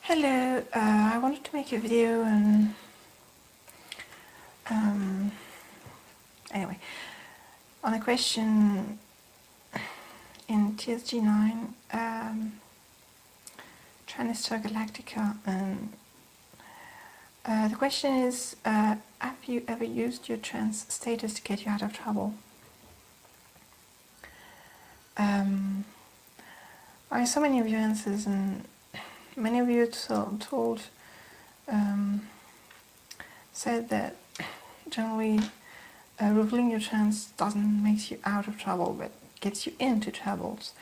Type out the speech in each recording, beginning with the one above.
Hello, I wanted to make a video and anyway, on a question in TSG9 Transitor Galactica, and the question is, have you ever used your trans status to get you out of trouble? I saw many of your answers, and many of you said that generally revealing your trans doesn't make you out of trouble, but gets you into troubles.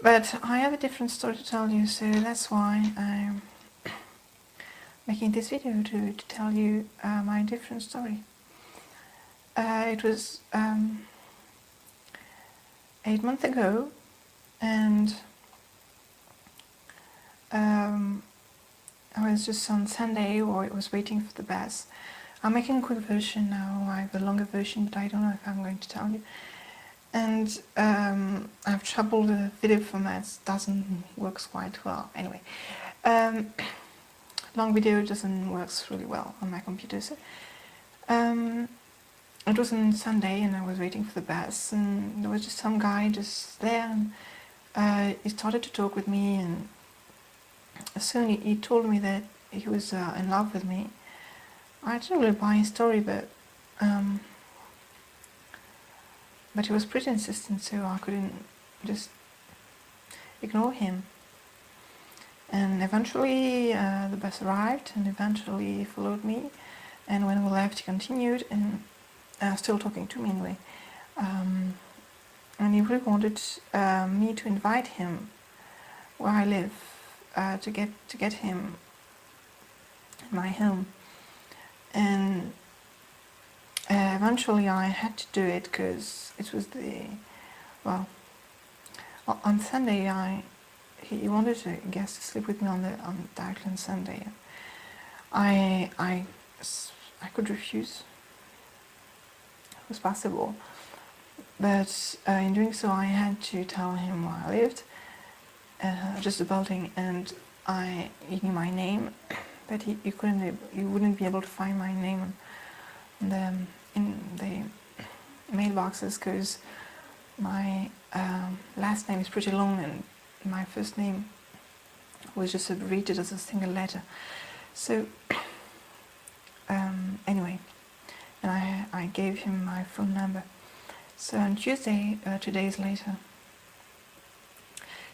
But I have a different story to tell you, so that's why I'm making this video to tell you my different story. It was 8 months ago, and I was just on Sunday, or I was waiting for the bus. I'm making a quick version now. I have a longer version, but I don't know if I'm going to tell you. And I have trouble with the video formats, doesn't work quite well. Anyway, long video doesn't work really well on my computer. So it was on Sunday, and I was waiting for the bus, and there was just some guy just there, and he started to talk with me, and soon he told me that he was in love with me. I didn't really buy his story, but he was pretty insistent, so I couldn't just ignore him. And eventually the bus arrived, and eventually he followed me, and when we left he continued, and still talking to me anyway. And he really wanted me to invite him where I live, to get him in my home. And eventually I had to do it, because it was on Sunday he wanted a guest to sleep with me directly on Sunday. I could refuse. It was possible, but in doing so I had to tell him where I lived, just the building, and he knew my name, but he wouldn't be able to find my name in the mailboxes, because my last name is pretty long, and my first name was just abbreviated as a single letter. So anyway, and I gave him my phone number. So on Tuesday, 2 days later,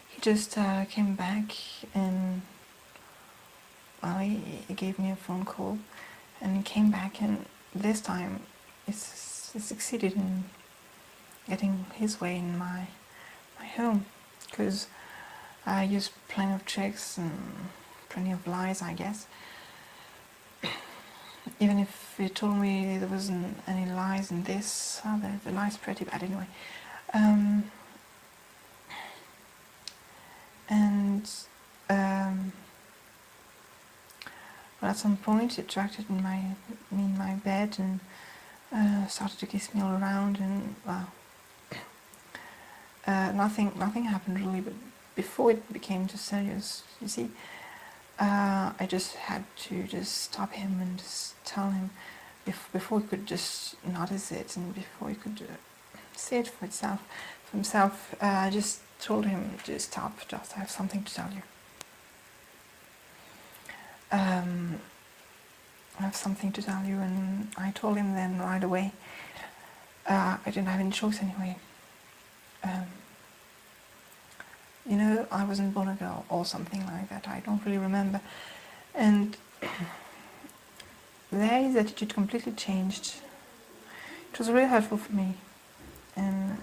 he just came back, and he gave me a phone call, and he came back, and this time he succeeded in getting his way in my home, because I used plenty of tricks and plenty of lies, I guess. Even if he told me there wasn't any lies in this, the lie's pretty bad anyway. Well, at some point he attracted me in my bed, and started to kiss me all around, and well, nothing happened really, but before it became too serious, you see, I just had to just stop him and just tell him, before he could just notice it, and before he could see it for himself, I just told him to stop, just I have something to tell you. I have something to tell you, and I told him then right away. I didn't have any choice anyway. I wasn't born a girl or something like that. I don't really remember. And there his attitude completely changed. It was really hurtful for me. And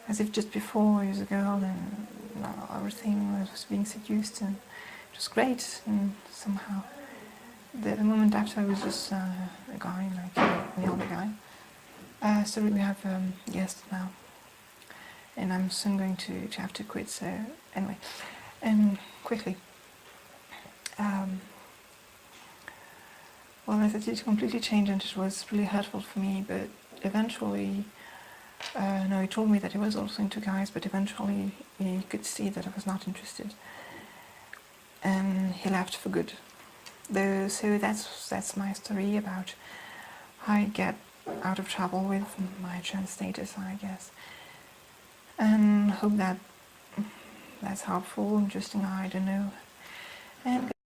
as if just before he was a girl, and everything was being seduced, and it was great. And somehow, the moment after, I was just a guy like any other guy. So we have a guest now, and I'm soon going to have to quit. So anyway, and quickly. Well, his attitude completely changed, and it was really hurtful for me. But eventually, he told me that he was also into guys. But eventually, he could see that I was not interested. and he left for good. So that's my story about how I get out of trouble with my trans status, I guess. And hope that's helpful, interesting, I don't know. And